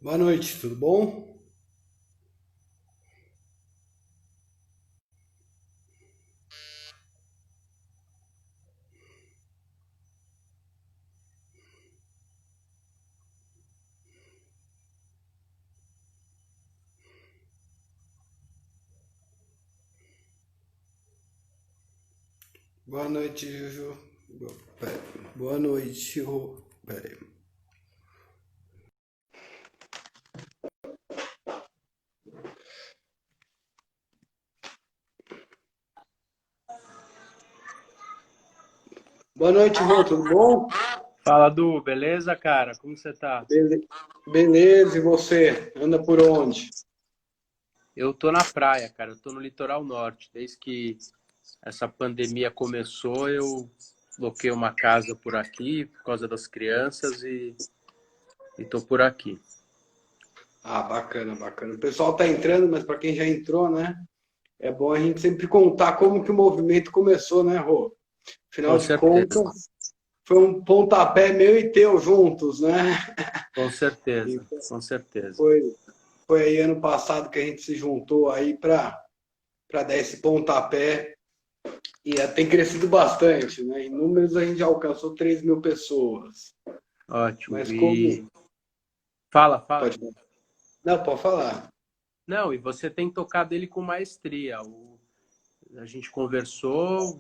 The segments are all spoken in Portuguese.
Boa noite, tudo bom? Boa noite, Juju. Pera, boa noite, Pera aí. Boa noite, Rô, tudo bom? Fala, Du, beleza, cara? Como você tá? Beleza, e você? Anda por onde? Eu tô na praia, cara. Eu tô no litoral norte. Desde que essa pandemia começou, eu loquei uma casa por aqui por causa das crianças e tô por aqui. Ah, bacana, bacana. O pessoal tá entrando, mas para quem já entrou, né? É bom a gente sempre contar como que o movimento começou, né, Rô? Afinal Com de certeza, contas, foi um pontapé meu e teu juntos, né? com E certeza, com certeza. foi, foi aí ano passado que a gente se juntou aí para dar esse pontapé. E tem crescido bastante, né? Em números a gente já alcançou 3 mil pessoas. Ótimo. Mas como. E fala, Pode Du. falar. Não, pode falar. Não, e você tem tocado ele com maestria. A gente conversou,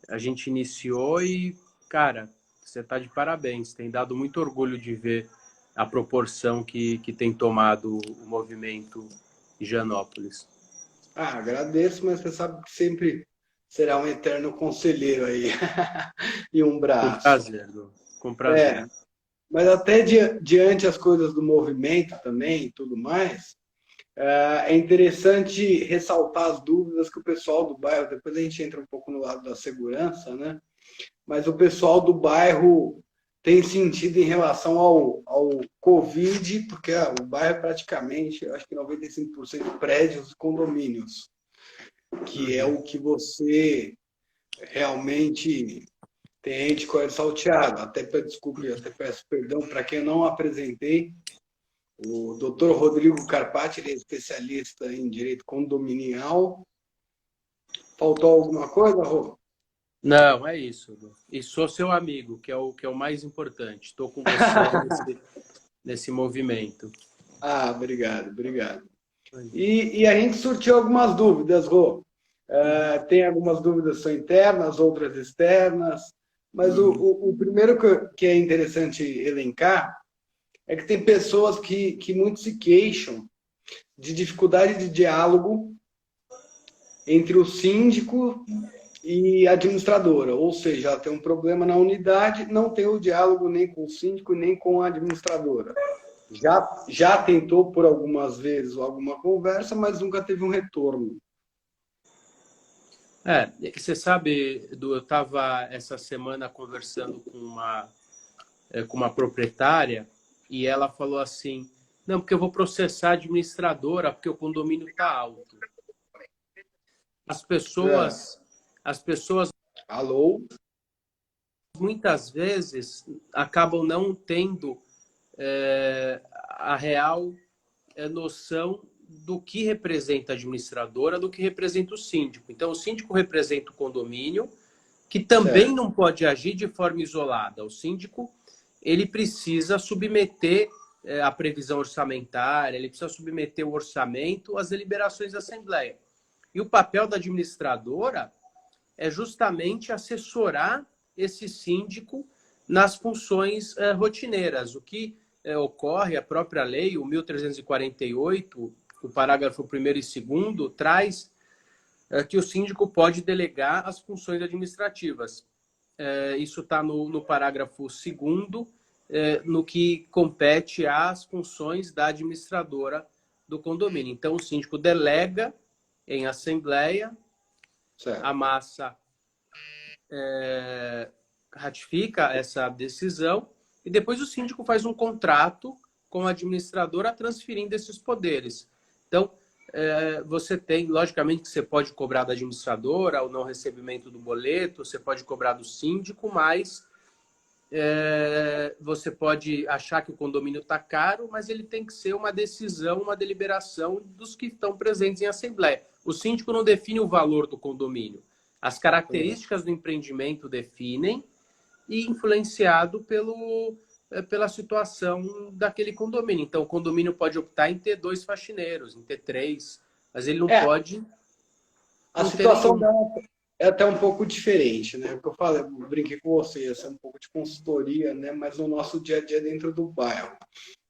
a gente iniciou e, cara, você tá de parabéns. Tem dado muito orgulho de ver a proporção que tem tomado o movimento em Janópolis. Ah, agradeço, mas você sabe que sempre será um eterno conselheiro aí. E um Com braço. prazer, Du. Com prazer. É, mas até diante as coisas do movimento também e tudo mais, é interessante ressaltar as dúvidas que o pessoal do bairro, depois a gente entra um pouco no lado da segurança, né? Mas o pessoal do bairro tem sentido em relação ao Covid, porque o bairro é praticamente, acho que 95% prédios e condomínios, que é Uhum. o que você realmente tem de código salteado. Desculpe, até peço perdão para quem eu não apresentei. O doutor Rodrigo Carpati, ele é especialista em direito condominial. Faltou alguma coisa, Rô? Não, é isso, Du. E sou seu amigo, que é o mais importante. Estou com você nesse movimento. Ah, obrigado, obrigado. E a gente surtiu algumas dúvidas, Rô. Uhum. Tem algumas dúvidas que são internas, outras externas, mas Uhum. o primeiro que é interessante elencar é que tem pessoas que muito se queixam de dificuldade de diálogo entre o síndico e a administradora, ou seja, ela tem um problema na unidade, não tem o diálogo nem com o síndico nem com a administradora. Já tentou por algumas vezes alguma conversa, mas nunca teve um retorno. Você sabe, Du, eu estava essa semana conversando com uma proprietária e ela falou assim, não, porque eu vou processar a administradora porque o condomínio está alto. As É. pessoas, as pessoas Alô? muitas vezes acabam não tendo a real noção do que representa a administradora, do que representa o síndico. Então, o síndico representa o condomínio, que também Certo. não pode agir de forma isolada. O síndico ele precisa submeter a previsão orçamentária, ele precisa submeter o orçamento às deliberações da Assembleia. E o papel da administradora é justamente assessorar esse síndico nas funções rotineiras. O que ocorre, a própria lei, o 1348, o parágrafo 1º e 2º, traz que o síndico pode delegar as funções administrativas. Isso está no parágrafo 2º, no que compete às funções da administradora do condomínio. Então, o síndico delega em assembleia, a Certo. massa ratifica essa decisão e depois o síndico faz um contrato com a administradora transferindo esses poderes. Então, você tem, logicamente, que você pode cobrar da administradora o não recebimento do boleto, você pode cobrar do síndico, mas você pode achar que o condomínio está caro, mas ele tem que ser uma decisão, uma deliberação dos que estão presentes em assembleia. O síndico não define o valor do condomínio. As características do empreendimento definem e influenciado pela situação daquele condomínio. Então, o condomínio pode optar em ter 2 faxineiros, em ter 3, mas ele não pode... A situação dela é até um pouco diferente, né? O que eu falei, eu brinquei com você, essa é um pouco de consultoria, né? Mas no nosso dia a dia dentro do bairro.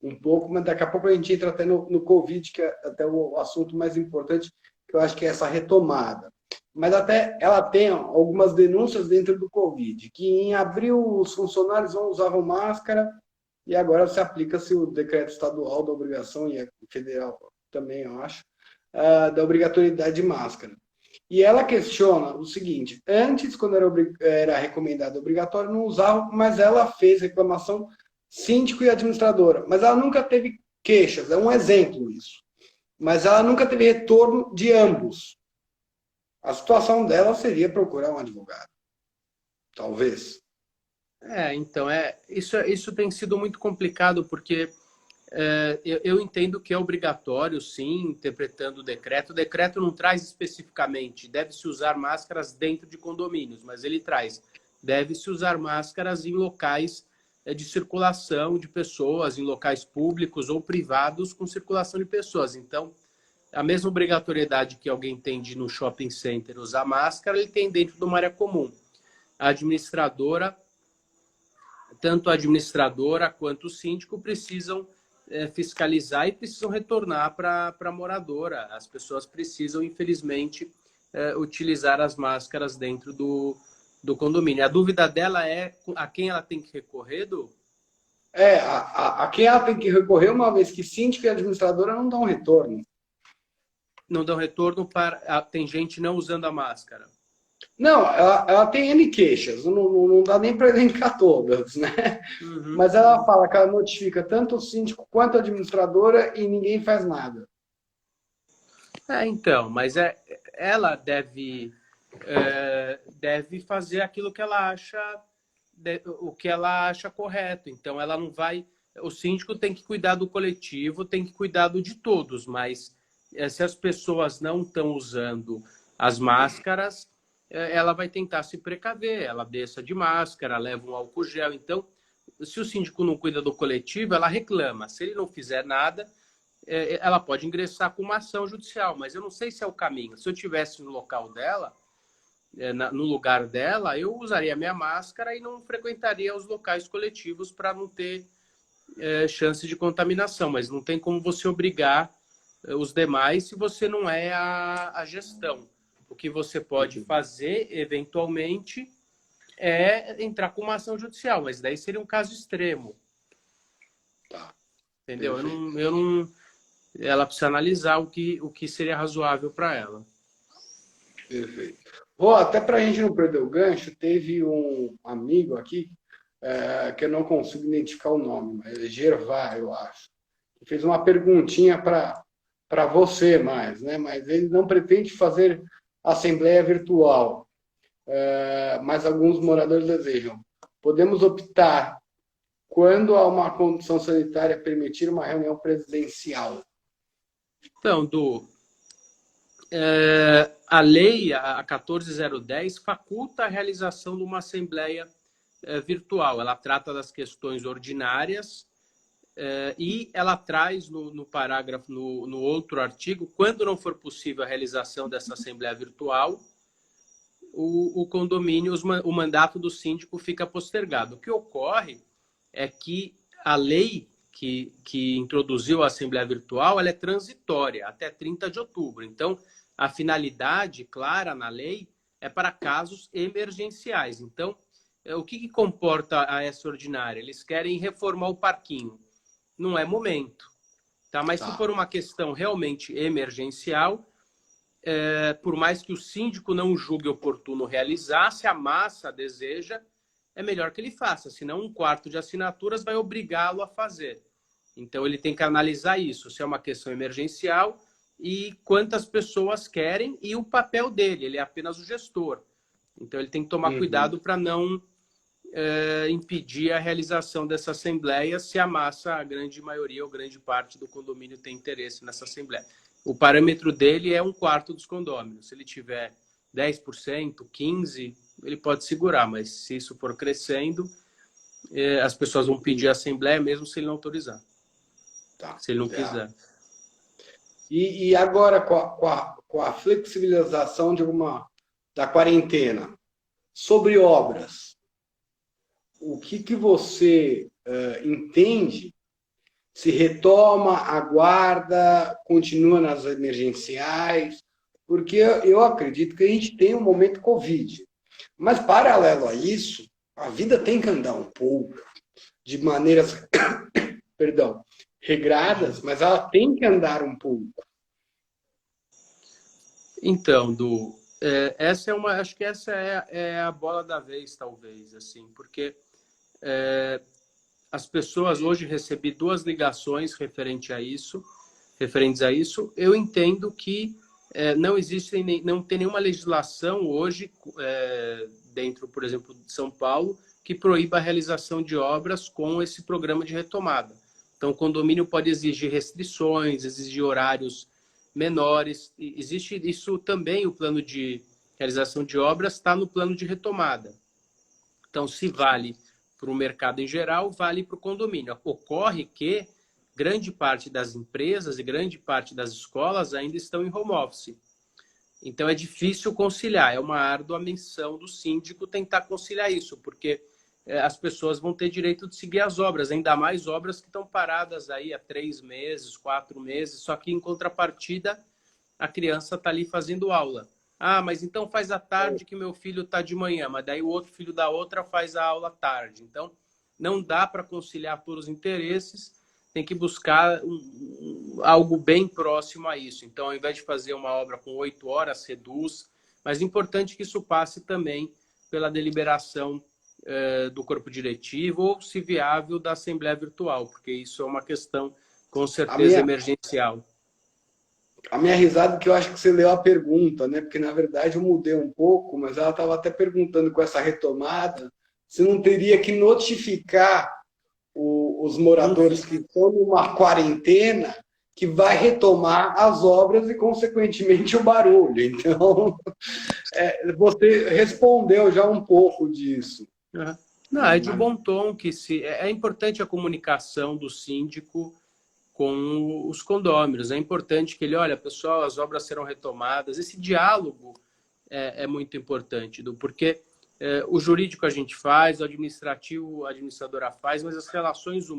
Um pouco, mas daqui a pouco a gente entra até no Covid, que é até o assunto mais importante, que eu acho que é essa retomada. Mas até ela tem algumas denúncias dentro do Covid, que em abril os funcionários não usavam máscara e agora se aplica-se o decreto estadual da obrigação, e federal também, eu acho, da obrigatoriedade de máscara. E ela questiona o seguinte, antes, quando era recomendado obrigatório, não usava, mas ela fez reclamação síndico e administradora, mas ela nunca teve queixas, é um exemplo isso. Mas ela nunca teve retorno de ambos. A situação dela seria procurar um advogado. Talvez. Então, isso tem sido muito complicado, porque eu entendo que é obrigatório, sim, interpretando o decreto. O decreto não traz especificamente, deve-se usar máscaras dentro de condomínios, mas ele traz, deve-se usar máscaras em locais de circulação de pessoas, em locais públicos ou privados com circulação de pessoas. Então, a mesma obrigatoriedade que alguém tem de ir no shopping center usar máscara, ele tem dentro de uma área comum. A administradora, tanto a administradora quanto o síndico precisam fiscalizar e precisam retornar para a moradora. As pessoas precisam, infelizmente, utilizar as máscaras dentro do condomínio. A dúvida dela é a quem ela tem que recorrer, Du? A quem ela tem que recorrer, uma vez que síndico e administradora não dão retorno. Não dão retorno para... Tem gente não usando a máscara. Não, ela tem N queixas, não dá nem para elencar todas, né? Uhum. Mas ela fala que ela notifica tanto o síndico quanto a administradora e ninguém faz nada. Então, mas ela deve fazer aquilo que ela acha, o que ela acha correto. Então, ela não vai... O síndico tem que cuidar do coletivo, tem que cuidar de todos, mas se as pessoas não estão usando as máscaras, ela vai tentar se precaver, ela desça de máscara, leva um álcool gel. Então, se o síndico não cuida do coletivo, ela reclama. Se ele não fizer nada, ela pode ingressar com uma ação judicial, mas eu não sei se é o caminho. Se eu tivesse no local dela, no lugar dela, eu usaria minha máscara e não frequentaria os locais coletivos para não ter chance de contaminação, mas não tem como você obrigar os demais se você não é a gestão. O que você pode fazer, eventualmente, é entrar com uma ação judicial, mas daí seria um caso extremo. Tá. Entendeu? Ela precisa analisar o que seria razoável para ela. Perfeito. Até para a gente não perder o gancho, teve um amigo aqui, que eu não consigo identificar o nome, mas é Gervá, eu acho, que fez uma perguntinha para você mais, né? Mas ele não pretende fazer assembleia virtual, mas alguns moradores desejam. Podemos optar quando há uma condição sanitária permitir uma reunião presencial? Então, Du, a lei, a 14.010, faculta a realização de uma assembleia virtual. Ela trata das questões ordinárias e ela traz no parágrafo, no outro artigo, quando não for possível a realização dessa assembleia virtual, o condomínio, o mandato do síndico fica postergado. O que ocorre é que a lei que introduziu a assembleia virtual, ela é transitória até 30 de outubro. Então, a finalidade clara na lei é para casos emergenciais. Então, o que comporta a essa ordinária? Eles querem reformar o parquinho. Não é momento. Tá? Mas se for uma questão realmente emergencial, por mais que o síndico não julgue oportuno realizar, se a massa deseja, é melhor que ele faça. Senão, um quarto de assinaturas vai obrigá-lo a fazer. Então, ele tem que analisar isso. Se é uma questão emergencial e quantas pessoas querem e o papel dele. Ele é apenas o gestor. Então, ele tem que tomar cuidado para não impedir a realização dessa assembleia se a massa, a grande maioria ou grande parte do condomínio tem interesse nessa assembleia. O parâmetro dele é 1/4 dos condôminos. Se ele tiver 10%, 15%, ele pode segurar, mas se isso for crescendo, as pessoas vão pedir a assembleia mesmo se ele não autorizar. Tá. Se ele não quiser. E agora, com a flexibilização da quarentena, sobre obras, o que você entende? Se retoma, aguarda, continua nas emergenciais? Porque eu acredito que a gente tem um momento Covid. Mas, paralelo a isso, a vida tem que andar um pouco, de maneiras, perdão, regradas, mas ela tem que andar um pouco. Então, Du, acho que essa é a bola da vez, talvez, assim, porque as pessoas hoje recebi 2 ligações referentes a isso. Eu entendo que não tem nenhuma legislação hoje dentro, por exemplo, de São Paulo, que proíba a realização de obras com esse programa de retomada. Então, o condomínio pode exigir restrições, exigir horários menores. Existe isso também, o plano de realização de obras está no plano de retomada. Então, se vale para o mercado em geral, vale para o condomínio. Ocorre que grande parte das empresas e grande parte das escolas ainda estão em home office. Então, é difícil conciliar. É uma árdua missão do síndico tentar conciliar isso, porque as pessoas vão ter direito de seguir as obras, ainda mais obras que estão paradas aí há 3 meses, 4 meses, só que em contrapartida a criança está ali fazendo aula. Ah, mas então faz à tarde que meu filho está de manhã, mas daí o outro filho da outra faz a aula à tarde. Então, não dá para conciliar todos os interesses, tem que buscar algo bem próximo a isso. Então, ao invés de fazer uma obra com 8 horas, reduz, mas é importante que isso passe também pela deliberação do corpo diretivo ou, se viável, da Assembleia Virtual, porque isso é uma questão, com certeza, emergencial. A minha risada é que eu acho que você leu a pergunta, né? Porque, na verdade, eu mudei um pouco, mas ela estava até perguntando com essa retomada se não teria que notificar os moradores que estão numa quarentena que vai retomar as obras e, consequentemente, o barulho. Então, você respondeu já um pouco disso. Não, é de bom tom que é importante a comunicação do síndico com os condôminos. É importante que ele, olha, pessoal, as obras serão retomadas. Esse diálogo é muito importante, porque o jurídico a gente faz, o administrativo a administradora faz, mas as relações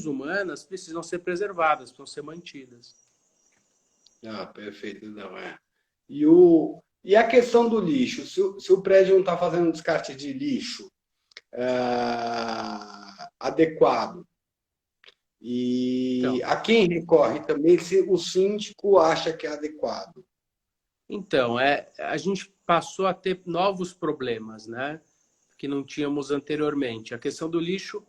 humanas precisam ser preservadas, precisam ser mantidas. Perfeito, não é. E a questão do lixo? Se o prédio não está fazendo descarte de lixo adequado, e então, a quem recorre também se o síndico acha que é adequado? Então, a gente passou a ter novos problemas, né, que não tínhamos anteriormente. A questão do lixo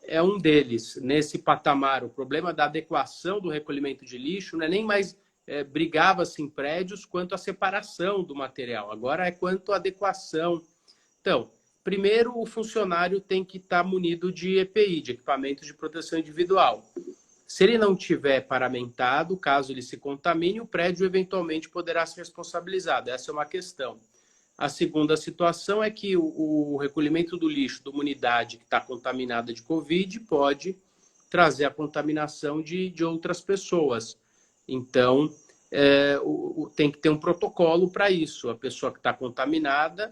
é um deles. Nesse patamar, o problema da adequação do recolhimento de lixo não é nem mais brigava-se em prédios quanto à separação do material. Agora é quanto à adequação. Então, primeiro, o funcionário tem que estar munido de EPI, de equipamento de proteção individual. Se ele não tiver paramentado, caso ele se contamine, o prédio eventualmente poderá ser responsabilizado. Essa é uma questão. A segunda situação é que o recolhimento do lixo de uma unidade que está contaminada de Covid pode trazer a contaminação de outras pessoas. Então, tem que ter um protocolo para isso. A pessoa que está contaminada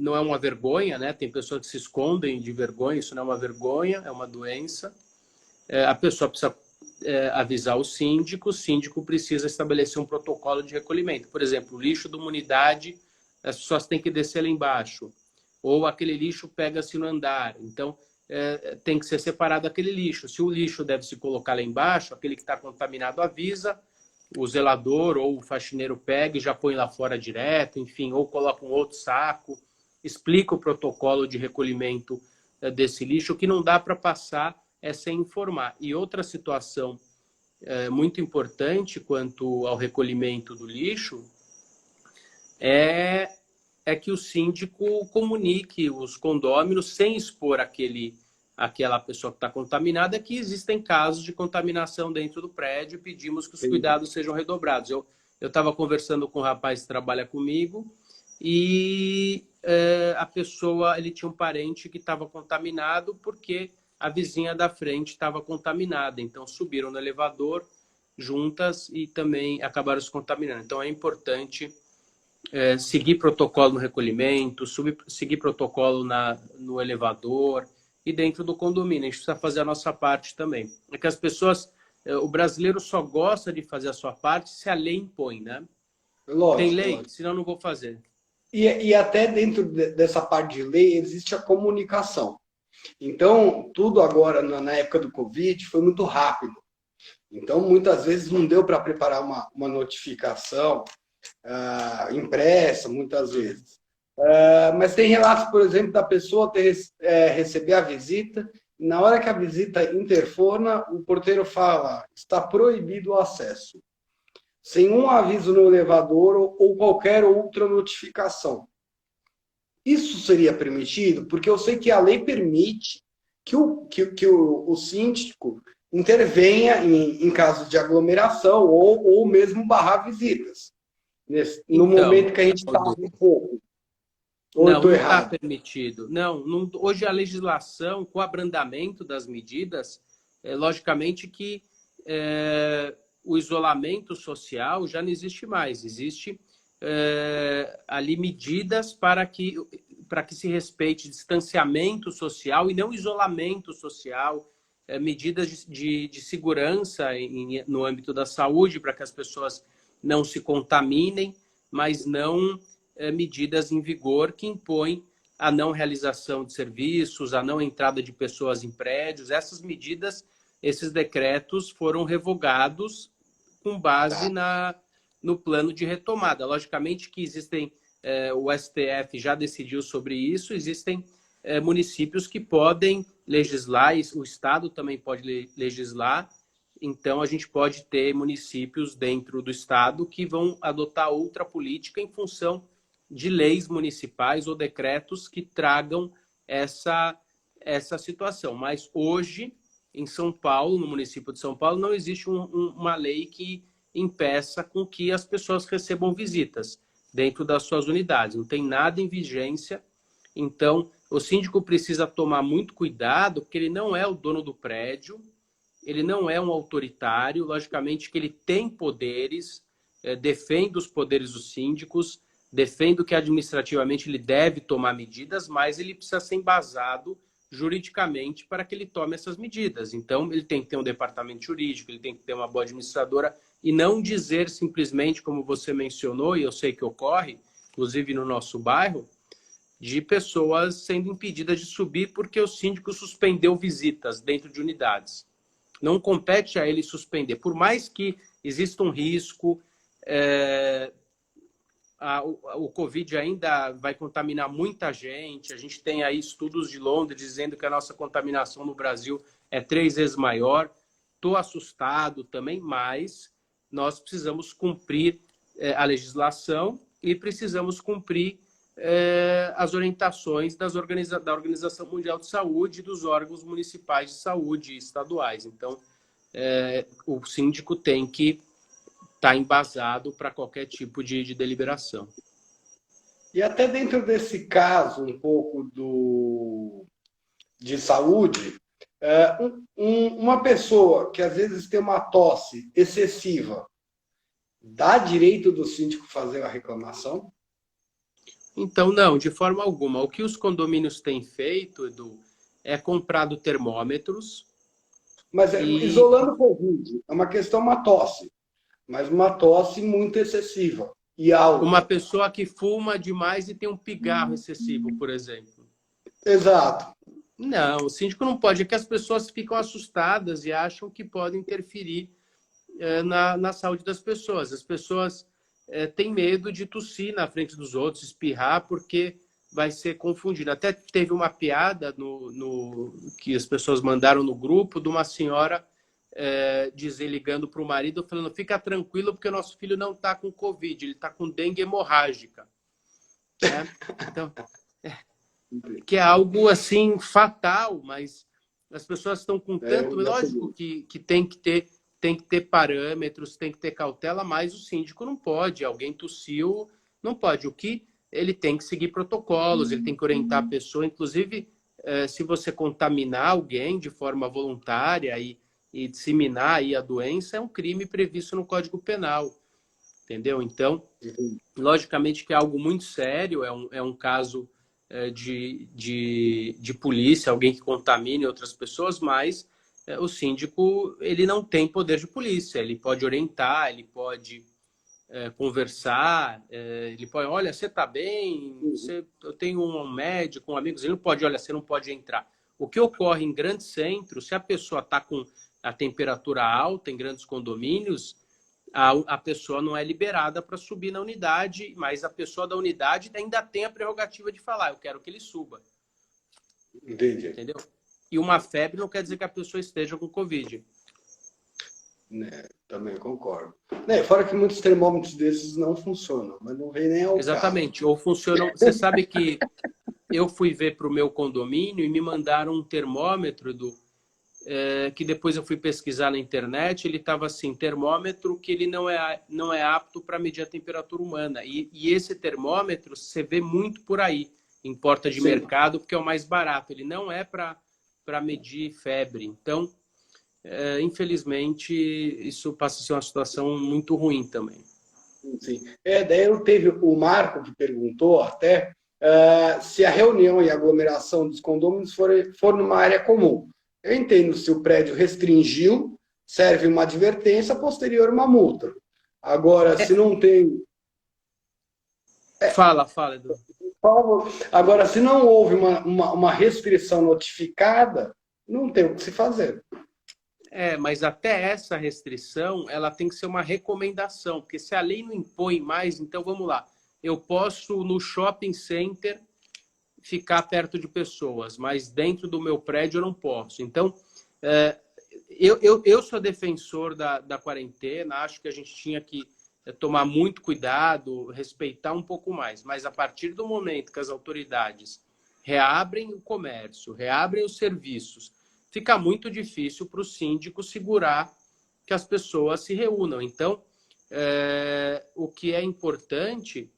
não é uma vergonha, né? Tem pessoas que se escondem de vergonha, isso não é uma vergonha, é uma doença. A pessoa precisa avisar o síndico precisa estabelecer um protocolo de recolhimento. Por exemplo, o lixo de uma unidade, as pessoas têm que descer lá embaixo. Ou aquele lixo pega-se no andar. Então, tem que ser separado aquele lixo. Se o lixo deve se colocar lá embaixo, aquele que está contaminado avisa, o zelador ou o faxineiro pega e já põe lá fora direto, enfim, ou coloca um outro saco, explica o protocolo de recolhimento desse lixo. O que não dá para passar é sem informar. E outra situação muito importante quanto ao recolhimento do lixo é, é que o síndico comunique os condôminos sem expor aquela pessoa que está contaminada, que existem casos de contaminação dentro do prédio e pedimos que os Sim. cuidados sejam redobrados. Eu estava conversando com um rapaz que trabalha comigo e a pessoa, ele tinha um parente que estava contaminado porque a vizinha da frente estava contaminada. Então, subiram no elevador juntas e também acabaram se contaminando. Então, é importante seguir protocolo no recolhimento, seguir protocolo no elevador e dentro do condomínio. A gente precisa fazer a nossa parte também. É que as pessoas, o brasileiro só gosta de fazer a sua parte se a lei impõe, né? Tem Lógico, lei? lógico. Senão não vou fazer. E até dentro dessa parte de lei existe a comunicação. Então, tudo agora, na época do Covid, foi muito rápido. Então, muitas vezes não deu para preparar uma notificação impressa, muitas vezes. Mas tem relatos, por exemplo, da pessoa receber a visita, e na hora que a visita interfona, o porteiro fala, está proibido o acesso, sem um aviso no elevador ou qualquer outra notificação. Isso seria permitido? Porque eu sei que a lei permite que o síndico intervenha em caso de aglomeração ou mesmo barrar visitas. No Então, momento que a gente está um pouco. Ou eu não, estou não está errado? permitido. Hoje a legislação, com o abrandamento das medidas, logicamente que o isolamento social já não existe mais. Existe ali medidas para que se respeite distanciamento social e não isolamento social, medidas de segurança no âmbito da saúde para que as pessoas não se contaminem, mas não medidas em vigor que impõem a não realização de serviços, a não entrada de pessoas em prédios. Essas medidas, esses decretos foram revogados com base Tá. no plano de retomada. Logicamente que existem, o STF já decidiu sobre isso, existem municípios que podem legislar, e o Estado também pode legislar. Então, a gente pode ter municípios dentro do Estado que vão adotar outra política em função de leis municipais ou decretos que tragam essa situação. Mas hoje, em São Paulo, no município de São Paulo, não existe uma lei que impeça com que as pessoas recebam visitas dentro das suas unidades. Não tem nada em vigência. Então, o síndico precisa tomar muito cuidado, porque ele não é o dono do prédio, ele não é um autoritário, logicamente que ele tem poderes, defende os poderes dos síndicos, defende que administrativamente ele deve tomar medidas, mas ele precisa ser embasado juridicamente para que ele tome essas medidas. Então, ele tem que ter um departamento jurídico, ele tem que ter uma boa administradora e não dizer simplesmente, como você mencionou, e eu sei que ocorre, inclusive no nosso bairro, de pessoas sendo impedidas de subir porque o síndico suspendeu visitas dentro de unidades. Não compete a ele suspender. Por mais que exista um risco, o Covid ainda vai contaminar muita gente. A gente tem aí estudos de Londres dizendo que a nossa contaminação no Brasil é 3 vezes maior. Estou assustado também, mas nós precisamos cumprir a legislação e precisamos cumprir as orientações da Organização Mundial de Saúde e dos órgãos municipais de saúde estaduais. Então, o síndico tem que estar embasado para qualquer tipo de deliberação. E até dentro desse caso, um pouco de saúde, uma pessoa que às vezes tem uma tosse excessiva, dá direito do síndico fazer a reclamação? Então, não, de forma alguma. O que os condomínios têm feito, Edu, é comprado termômetros Mas e isolando o Covid, é uma questão, uma tosse, mas uma tosse muito excessiva e uma alta. pessoa que fuma demais e tem um pigarro excessivo, por exemplo. Exato. Não, o síndico não pode. É que as pessoas ficam assustadas e acham que podem interferir na saúde das pessoas. As pessoas têm medo de tossir na frente dos outros, espirrar, porque vai ser confundido. Até teve uma piada que as pessoas mandaram no grupo de uma senhora dizer, ligando para o marido, falando, fica tranquilo porque o nosso filho não está com Covid, ele está com dengue hemorrágica. Né? Então, que é algo assim fatal, mas as pessoas estão com tanto... Lógico que tem que ter parâmetros, tem que ter cautela, mas o síndico não pode. Alguém tossiu, não pode. O que ele tem que seguir protocolos, ele tem que orientar a pessoa. Inclusive, se você contaminar alguém de forma voluntária e disseminar aí a doença, é um crime previsto no Código Penal. Entendeu? Então, logicamente que é algo muito sério, é um caso de polícia, alguém que contamine outras pessoas, mas o síndico ele não tem poder de polícia, ele pode orientar, ele pode conversar, ele pode, olha, você está bem, eu tenho um médico, um amigo, ele não pode, olha, você não pode entrar. O que ocorre em grandes centros, se a pessoa está com a temperatura alta em grandes condomínios, a pessoa não é liberada para subir na unidade, mas a pessoa da unidade ainda tem a prerrogativa de falar, eu quero que ele suba. Entendi. Entendeu? E uma febre não quer dizer que a pessoa esteja com Covid. Também concordo. Fora que muitos termômetros desses não funcionam, mas não vem nem ao Exatamente. caso. Ou funcionam... Você sabe que eu fui ver para o meu condomínio e me mandaram um termômetro que depois eu fui pesquisar na internet, ele estava assim, termômetro que ele não é apto para medir a temperatura humana. E esse termômetro você vê muito por aí, em porta de mercado, porque é o mais barato. Ele não é para medir febre. Então, infelizmente, isso passa a ser uma situação muito ruim também. Sim. Daí teve o Marco que perguntou até se a reunião e aglomeração dos condôminos for numa área comum. Eu entendo se o prédio restringiu, serve uma advertência, posterior uma multa. Agora, se não tem... Fala, Edu. Agora, se não houve uma restrição notificada, não tem o que se fazer. Mas até essa restrição, ela tem que ser uma recomendação, porque se a lei não impõe mais, então vamos lá. Eu posso, no shopping center, ficar perto de pessoas, mas dentro do meu prédio eu não posso. Então, eu sou defensor da quarentena, acho que a gente tinha que tomar muito cuidado, respeitar um pouco mais, mas a partir do momento que as autoridades reabrem o comércio, reabrem os serviços, fica muito difícil para o síndico segurar que as pessoas se reúnam. Então, o que é importante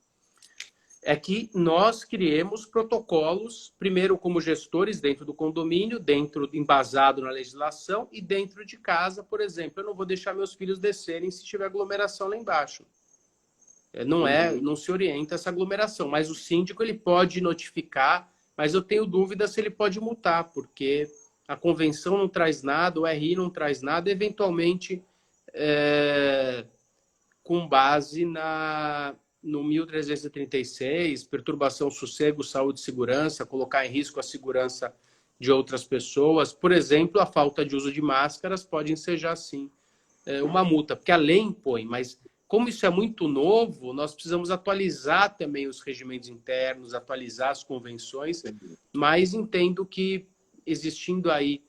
é que nós criemos protocolos, primeiro como gestores dentro do condomínio, embasado na legislação, e dentro de casa, por exemplo, eu não vou deixar meus filhos descerem se tiver aglomeração lá embaixo. Não se orienta essa aglomeração, mas o síndico ele pode notificar, mas eu tenho dúvida se ele pode multar, porque a convenção não traz nada, o RI não traz nada, eventualmente com base no 1336, perturbação, sossego, saúde e segurança, colocar em risco a segurança de outras pessoas. Por exemplo, a falta de uso de máscaras pode ensejar, sim, uma multa, porque a lei impõe, mas como isso é muito novo, nós precisamos atualizar também os regimentos internos, atualizar as convenções, mas entendo que existindo aí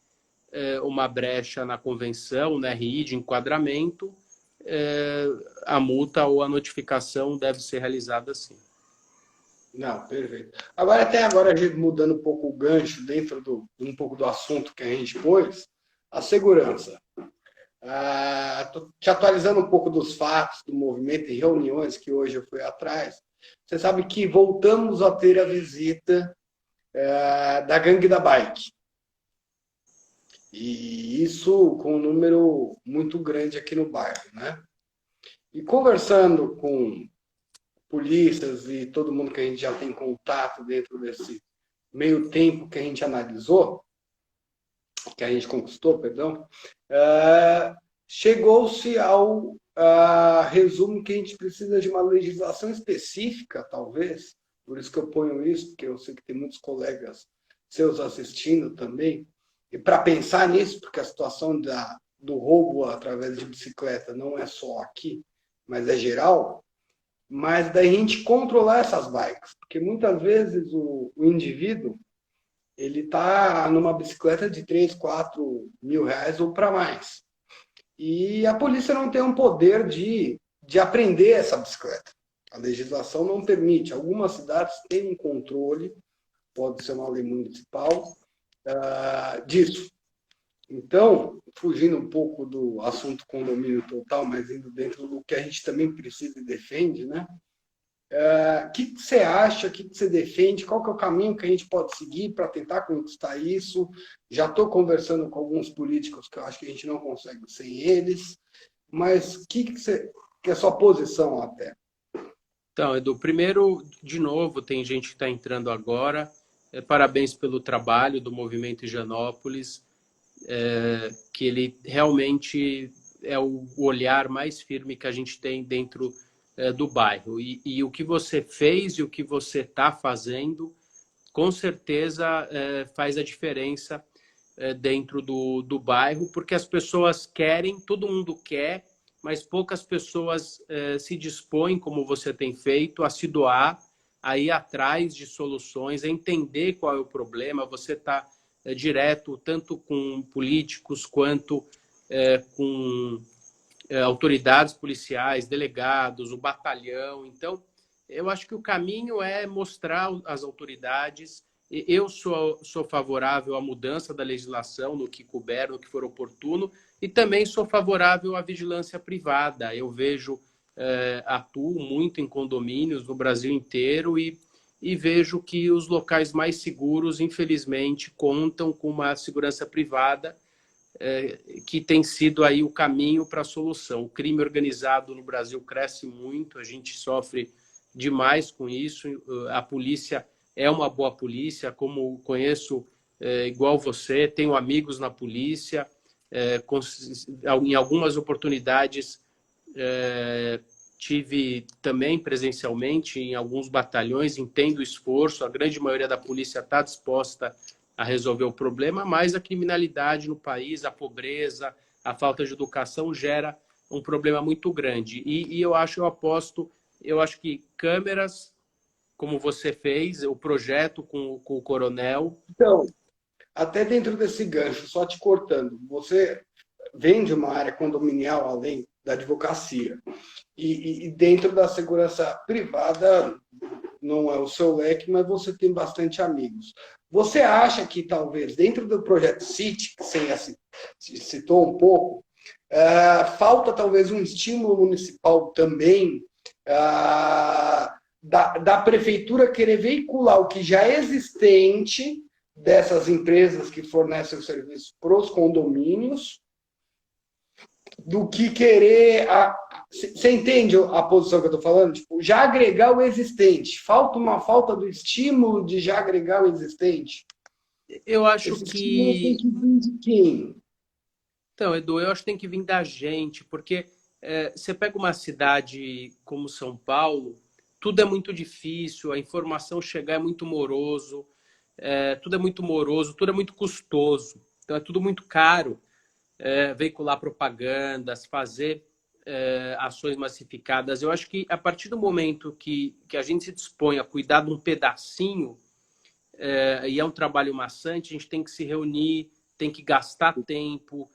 uma brecha na convenção, na RI de enquadramento, a multa ou a notificação deve ser realizada assim. Não, perfeito. Até agora, a gente mudando um pouco o gancho dentro um pouco do assunto que a gente pôs, a segurança. Estou te atualizando um pouco dos fatos, do movimento e reuniões que hoje eu fui atrás. Você sabe que voltamos a ter a visita da gangue da bike. E isso com um número muito grande aqui no bairro, né? E conversando com polícias e todo mundo que a gente já tem contato dentro desse meio tempo que a gente analisou, que a gente conquistou, perdão, chegou-se ao resumo que a gente precisa de uma legislação específica, talvez, por isso que eu ponho isso, porque eu sei que tem muitos colegas seus assistindo também, e para pensar nisso, porque a situação do roubo através de bicicleta não é só aqui, mas é geral, mas da gente controlar essas bikes, porque muitas vezes o indivíduo ele está numa bicicleta de 3, 4 mil reais ou para mais. e a polícia não tem um poder de aprender essa bicicleta. A legislação não permite. Algumas cidades têm um controle, pode ser uma lei municipal, disso. Então, fugindo um pouco do assunto condomínio total, mas indo dentro do que a gente também precisa e defende, né? O que você acha, o que você defende, qual que é o caminho que a gente pode seguir para tentar conquistar isso? Já estou conversando com alguns políticos que eu acho que a gente não consegue sem eles, mas o que é a sua posição até? Então, Edu, primeiro, de novo, tem gente que está entrando agora. Parabéns pelo trabalho do Movimento Higienópolis, que ele realmente é o olhar mais firme que a gente tem dentro do bairro. E o que você fez e o que você está fazendo, com certeza faz a diferença dentro do bairro, porque as pessoas querem, todo mundo quer, mas poucas pessoas se dispõem, como você tem feito, a se doar, a ir atrás de soluções, a entender qual é o problema. Você está direto, tanto com políticos quanto com autoridades policiais, delegados, o batalhão. Então, eu acho que o caminho é mostrar às autoridades. Eu sou favorável à mudança da legislação no que couber, no que for oportuno, e também sou favorável à vigilância privada. Eu vejo, atuo muito em condomínios no Brasil inteiro e vejo que os locais mais seguros, infelizmente, contam com uma segurança privada que tem sido aí o caminho para a solução. O crime organizado no Brasil cresce muito, a gente sofre demais com isso. A polícia é uma boa polícia, como conheço igual você, tenho amigos na polícia, em algumas oportunidades tive também presencialmente em alguns batalhões, entendo o esforço, a grande maioria da polícia está disposta a resolver o problema, mas a criminalidade no país, a pobreza, a falta de educação gera um problema muito grande. E eu acho que câmeras, como você fez, o projeto com o coronel... Então, até dentro desse gancho, só te cortando, você vem de uma área condominial além da advocacia, e dentro da segurança privada não é o seu leque, mas você tem bastante amigos. Você acha que talvez dentro do projeto City, que você citou um pouco, falta talvez um estímulo municipal também da prefeitura querer veicular o que já é existente dessas empresas que fornecem o serviço para os condomínios, do que querer... Você entende a posição que eu estou falando? Tipo, já agregar o existente. Falta uma falta do estímulo de já agregar o existente. Eu acho Esse estímulo tem que... que vir de quem? Então, Edu, eu acho que tem que vir da gente, porque você pega uma cidade como São Paulo, tudo é muito difícil, a informação chegar é muito moroso, tudo é muito moroso, tudo é muito custoso, então é tudo muito caro. Veicular propagandas, fazer ações massificadas. Eu acho que a partir do momento que a gente se dispõe a cuidar de um pedacinho, e é um trabalho maçante, a gente tem que se reunir, tem que gastar tempo,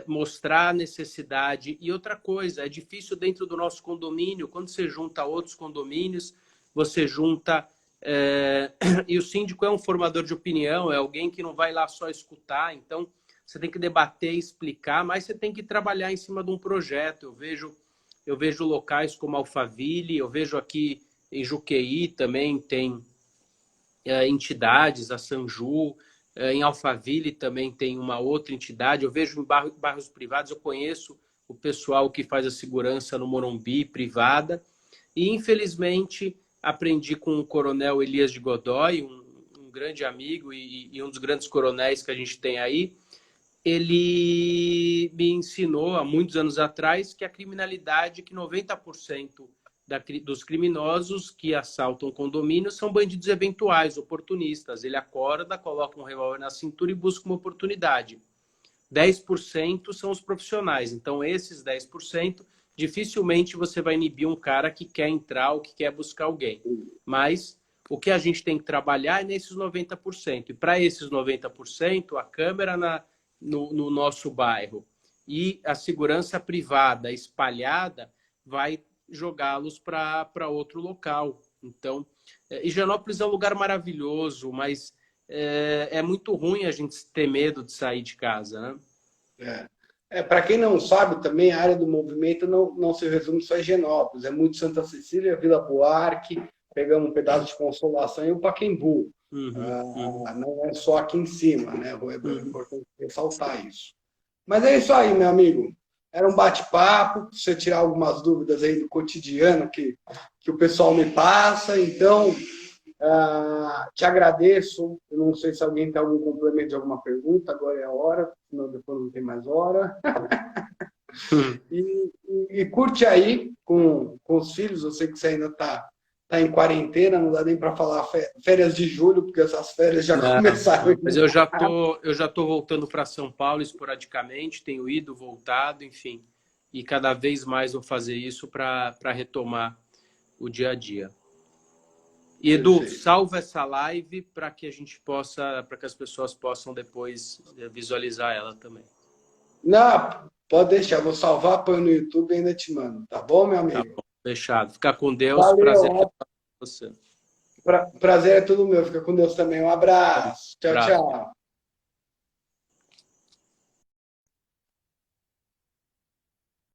mostrar a necessidade. E outra coisa, é difícil dentro do nosso condomínio, quando você junta outros condomínios, você junta... e o síndico é um formador de opinião, é alguém que não vai lá só escutar, então você tem que debater, explicar, mas você tem que trabalhar em cima de um projeto. Eu vejo locais como Alphaville, eu vejo aqui em Juqueí também tem entidades, a Sanju, em Alphaville também tem uma outra entidade. Eu vejo em bairros privados, eu conheço o pessoal que faz a segurança no Morumbi, privada, e infelizmente aprendi com o coronel Elias de Godoy, um grande amigo e um dos grandes coronéis que a gente tem aí. Ele me ensinou há muitos anos atrás que a criminalidade, que 90% dos criminosos que assaltam condomínios são bandidos eventuais, oportunistas. Ele acorda, coloca um revólver na cintura e busca uma oportunidade. 10% são os profissionais. Então, esses 10%, dificilmente você vai inibir um cara que quer entrar ou que quer buscar alguém. Mas o que a gente tem que trabalhar é nesses 90%. E para esses 90%, a câmera no nosso bairro e a segurança privada espalhada vai jogá-los para outro local. Então, Higienópolis é um lugar maravilhoso, mas é muito ruim a gente ter medo de sair de casa, né? Para quem não sabe, também a área do movimento não se resume só a Higienópolis. É muito Santa Cecília, Vila Buarque, pegamos um pedaço de Consolação e o Pacaembu. Não é só aqui em cima, né? É importante ressaltar isso. Mas é isso aí, meu amigo. Era um bate-papo, para você tirar algumas dúvidas aí do cotidiano que o pessoal me passa. Então, te agradeço. Eu não sei se alguém tem algum complemento de alguma pergunta, agora é a hora, senão depois não tem mais hora. E curte aí com os filhos. Eu sei que você ainda está em quarentena, não dá nem para falar férias de julho, porque essas férias já começaram. Mas eu já tô voltando para São Paulo esporadicamente, tenho ido, voltado, enfim. E cada vez mais vou fazer isso para retomar o dia a dia. E, Edu, salva essa live para que as pessoas possam depois visualizar ela também. Não, pode deixar, vou salvar, põe no YouTube e ainda te mando, tá bom, meu amigo? Tá bom, fechado. Fica com Deus, valeu, prazer com você. Prazer é tudo meu, fica com Deus também. Um abraço. Tchau, tchau.